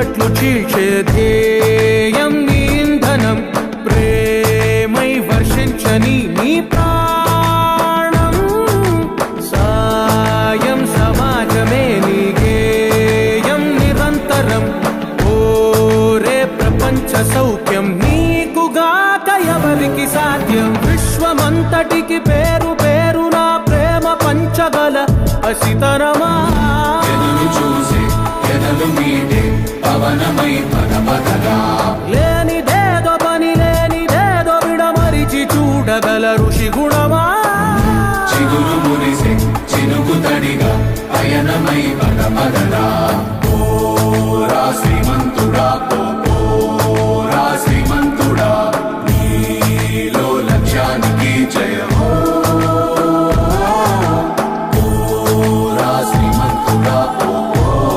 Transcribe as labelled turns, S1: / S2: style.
S1: చీకట్లు చీల్చే ధ్యేయం నీ ఇంధనం ప్రేమై వర్షించని నీ ప్రాణం సాయం సమాజమే నీ గేయం నిరంతరం ఓరే ప్రపంచ సౌఖ్యం నీకుగాక ఎవరికి సాధ్యం విశ్వమంతటికి పేరు పేరు నా ప్రేమ పంచగల అసితరమా లేనిదేదో పని లేనిదేదో విడమరిచి చూడగల ఋషి గుణమా
S2: చిగురు మురిసే చినుకు తడిగా పయనమై పదమదలా